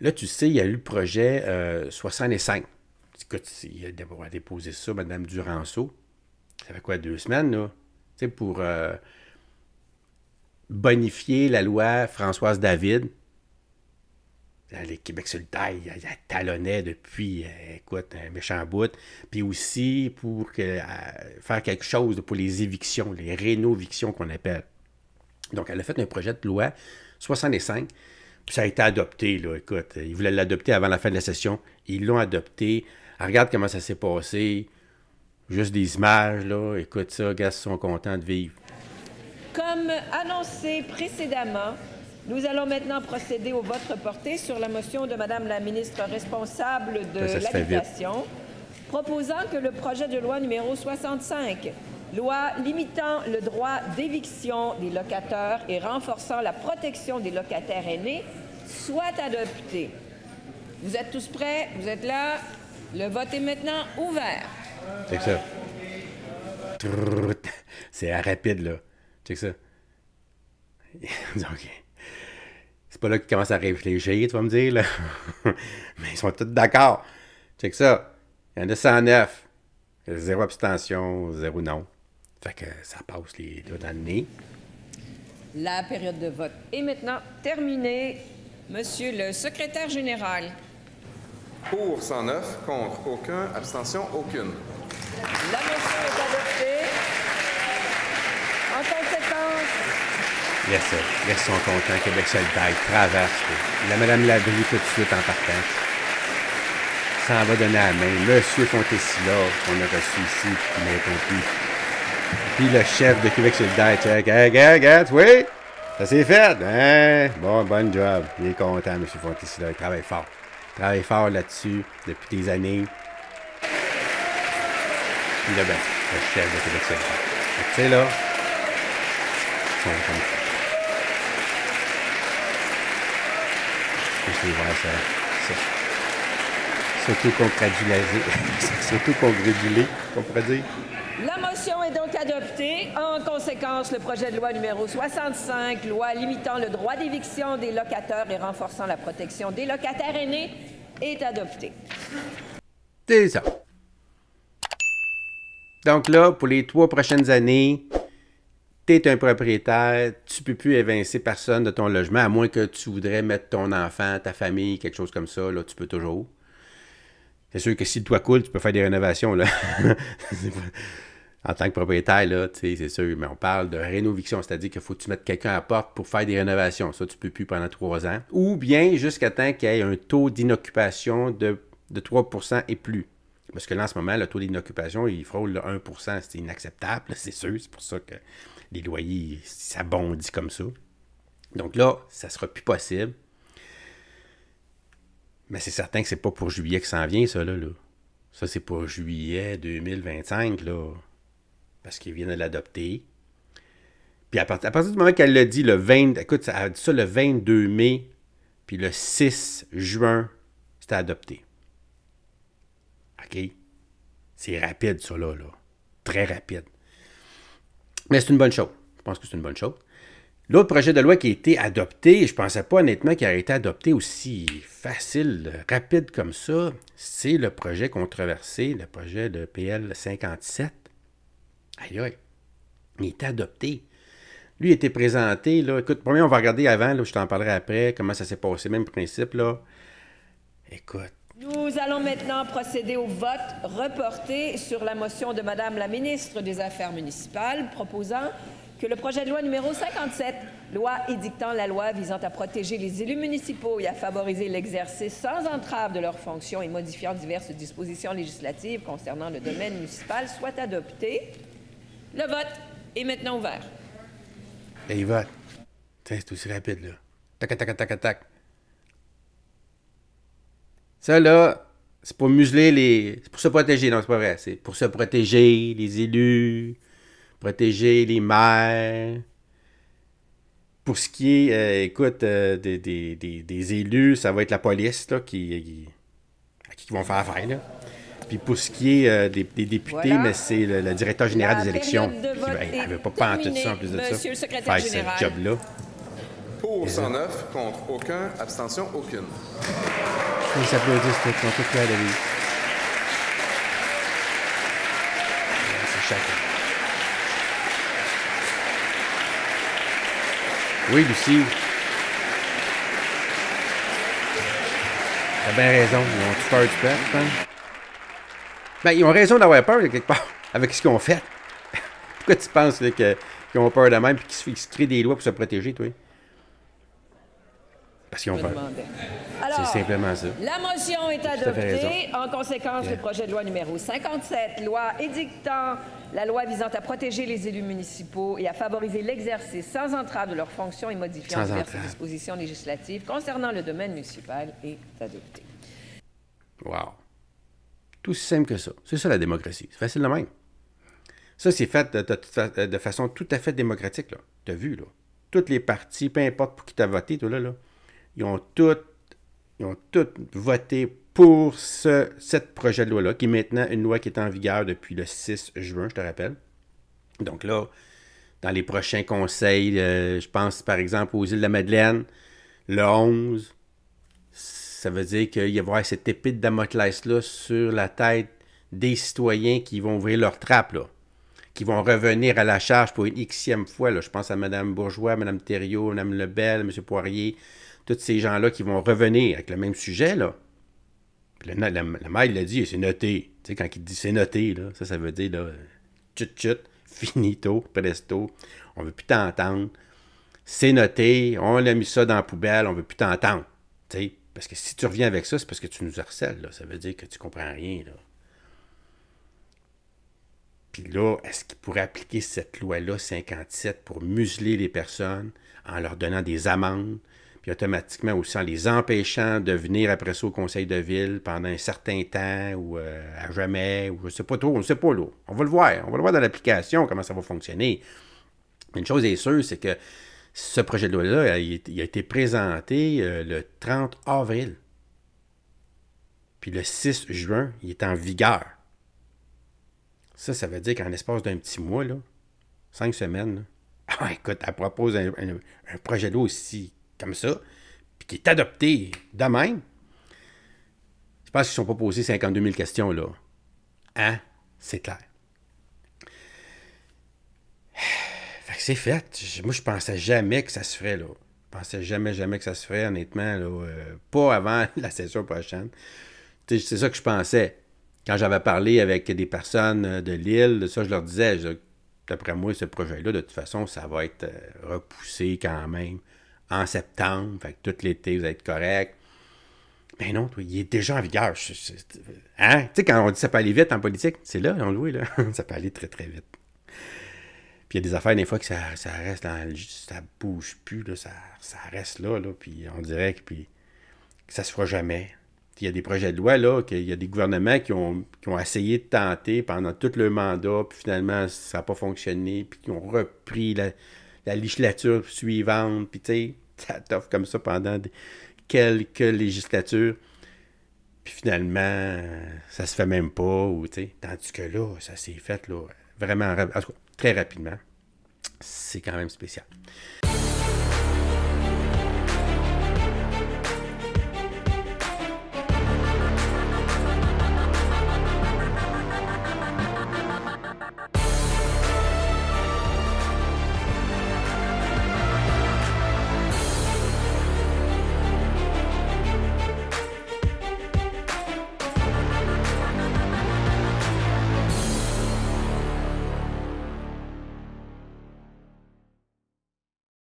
Là, tu sais, il y a eu le projet 65. Écoute, il a déposé ça, Mme Duranceau. Ça fait quoi, 2 semaines, là? Tu sais, pour bonifier la loi Françoise David. Les Québec solidaire, il talonnait depuis, écoute, un méchant bout. Puis aussi pour faire quelque chose pour les évictions, les rénovictions qu'on appelle. Donc, elle a fait un projet de loi 65. Puis ça a été adopté, là. Écoute, ils voulaient l'adopter avant la fin de la session. Ils l'ont adopté. Alors, regarde comment ça s'est passé. Juste des images, là. Écoute ça, gars, ils sont contents de vivre. Comme annoncé précédemment, nous allons maintenant procéder au vote reporté sur la motion de Madame la ministre responsable de l'Habitation, proposant que le projet de loi numéro 65, loi limitant le droit d'éviction des locataires et renforçant la protection des locataires aînés, soit adopté. Vous êtes tous prêts? Vous êtes là? Le vote est maintenant ouvert. Check ça. C'est rapide, là. Check ça. OK. C'est pas là qu'ils commencent à réfléchir, tu vas me dire, là. Mais ils sont tous d'accord. Check ça. Il y en a 109. 0 abstention, 0 non. Fait que ça passe les deux dans le nez. La période de vote est maintenant terminée. Monsieur le secrétaire général. Pour 109, contre aucun, abstention aucune. La motion est adoptée. En conséquence... Yes, sir. Ils sont contents. Québec solidaire traverse. La Mme Labrie tout de suite en partant. Ça en va donner la main. Monsieur Fontesilla, qu'on a reçu ici, qui m'a répondu. Puis le chef de Québec solidaire, check. Hey, oui, ça s'est fait. Hein? Bon job. Il est content, M. Fontesilla. Il travaille fort. Il travaille fort là-dessus depuis des années. Puis là, ben, le chef de Québec solidaire. Tu sais, là, ils sont comme ça. Je vais voir ça. S'auto-congratulé, on pourrait dire. La motion est donc adoptée. En conséquence, le projet de loi numéro 65, loi limitant le droit d'éviction des locataires et renforçant la protection des locataires aînés, est adopté. C'est ça. Donc là, pour les 3 prochaines années, tu es un propriétaire, tu ne peux plus évincer personne de ton logement, à moins que tu voudrais mettre ton enfant, ta famille, quelque chose comme ça, là, tu peux toujours. C'est sûr que si le toit coule, tu peux faire des rénovations, là. En tant que propriétaire, là, tu sais, c'est sûr, mais on parle de rénoviction, c'est-à-dire qu'il faut que tu mettes quelqu'un à la porte pour faire des rénovations. Ça, tu ne peux plus pendant 3 ans. Ou bien jusqu'à temps qu'il y ait un taux d'inoccupation de 3 % et plus. Parce que là, en ce moment, le taux d'inoccupation, il frôle le 1 %. C'est inacceptable, c'est sûr. C'est pour ça que les loyers, ça bondit comme ça. Donc là, ça ne sera plus possible. Mais c'est certain que c'est pas pour juillet que ça en vient, ça, là. Ça, c'est pour juillet 2025, là. Parce qu'ils viennent de l'adopter. Puis à partir du moment qu'elle l'a dit, le 20... Écoute, elle a dit ça le 22 mai, puis le 6 juin, c'était adopté. OK? C'est rapide, ça, là. Très rapide. Mais c'est une bonne chose. Je pense que c'est une bonne chose. L'autre projet de loi qui a été adopté, je ne pensais pas honnêtement qu'il aurait été adopté aussi facile, rapide comme ça, c'est le projet controversé, le projet de PL 57. Aïe aïe, il a été adopté. Lui, il a été présenté, là. Écoute, premier, on va regarder avant, là, je t'en parlerai après, comment ça s'est passé, même principe, là. Écoute. Nous allons maintenant procéder au vote reporté sur la motion de Madame la ministre des Affaires municipales proposant que le projet de loi numéro 57, loi édictant la loi visant à protéger les élus municipaux et à favoriser l'exercice sans entrave de leurs fonctions et modifiant diverses dispositions législatives concernant le domaine municipal, soit adopté. Le vote est maintenant ouvert. Et il vote. C'est aussi rapide, là. Tac, tac, tac, tac, tac. Ça, là, c'est pour museler les... C'est pour se protéger. Non, c'est pas vrai. C'est pour se protéger les élus, protéger les maires. Pour ce qui est, écoute, des élus, ça va être la police, là, à qui vont faire affaire, là. Puis pour ce qui est des députés, voilà. Mais c'est le directeur général des élections qui ne veut pas panter ça en plus de ça. Monsieur le secrétaire général. Ce job-là. Pour 109, contre aucun, abstention aucune. Ils s'applaudissent tous, ils sont tous fiers de lui. C'est chacun. Oui, Lucie. T'as bien raison. Ils ont tout peur du peuple, hein? Ben, ils ont raison d'avoir peur, quelque part, avec ce qu'ils ont fait. Pourquoi tu penses là, qu'ils ont peur de même et qu'ils se créent des lois pour se protéger, toi? Parce qu'ils ont peur. C'est simplement ça. La motion est adoptée. En conséquence, le projet de loi numéro 57, loi édictant la loi visant à protéger les élus municipaux et à favoriser l'exercice sans entrave de leurs fonctions et modifiant diverses dispositions législatives concernant le domaine municipal est adopté. Wow. Tout aussi simple que ça. C'est ça la démocratie. C'est facile de même. Ça, c'est fait de façon tout à fait démocratique, là. T'as vu, là. Toutes les partis, peu importe pour qui t'as voté, toi, là, ils ont tous voté pour ce projet de loi-là, qui est maintenant une loi qui est en vigueur depuis le 6 juin, je te rappelle. Donc là, dans les prochains conseils, je pense par exemple aux îles de la Madeleine, le 11, ça veut dire qu'il va y avoir cette épée de Damoclès-là sur la tête des citoyens qui vont ouvrir leur trappe, là, qui vont revenir à la charge pour une xème fois. Là. Je pense à Mme Bourgeois, Mme Thériault, Mme Lebel, M. Poirier, tous ces gens-là qui vont revenir avec le même sujet, là. Puis le maire, il l'a dit, c'est noté. Tu sais, quand il dit c'est noté, là, ça veut dire, là, chut, finito, presto, on ne veut plus t'entendre. C'est noté, on a mis ça dans la poubelle, on ne veut plus t'entendre. Tu sais, parce que si tu reviens avec ça, c'est parce que tu nous harcèles, là. Ça veut dire que tu ne comprends rien, là. Puis là, est-ce qu'il pourrait appliquer cette loi-là, 57, pour museler les personnes en leur donnant des amendes, puis automatiquement aussi en les empêchant de venir après ça au conseil de ville pendant un certain temps ou à jamais, ou je ne sais pas trop, on ne sait pas là. On va le voir dans l'application, comment ça va fonctionner. Mais une chose est sûre, c'est que ce projet de loi-là, il a été présenté le 30 avril. Puis le 6 juin, il est en vigueur. Ça veut dire qu'en l'espace d'un petit mois, là, 5 semaines, là, ah, écoute, elle propose un projet de loi aussi comme ça, puis qui est adopté de même. Je pense qu'ils ne sont pas posés 52 000 questions, là. Hein? C'est clair. Fait que c'est fait. Moi, je pensais jamais que ça se ferait, là. Je pensais jamais que ça se ferait, honnêtement, là. Pas avant la session prochaine. C'est ça que je pensais. Quand j'avais parlé avec des personnes de l'île, ça, je leur disais, d'après moi, ce projet-là, de toute façon, ça va être repoussé quand même en septembre. Fait que tout l'été, vous allez être correct. Mais non, toi, il est déjà en vigueur. Hein? Tu sais, quand on dit que ça peut aller vite en politique, c'est là, on le voit, là. Ça peut aller très, très vite. Puis il y a des affaires, des fois, que ça reste dans ça bouge plus, là, ça reste là, puis on dirait que ça se fera jamais. Il y a des projets de loi, là, qu'il y a des gouvernements qui ont essayé de tenter pendant tout le mandat, puis finalement, ça n'a pas fonctionné, puis qui ont repris la législature suivante, puis tu sais, ça t'offre comme ça pendant quelques législatures, puis finalement, ça se fait même pas, ou tu sais, tandis que là, ça s'est fait, là, vraiment, en tout cas, très rapidement. C'est quand même spécial.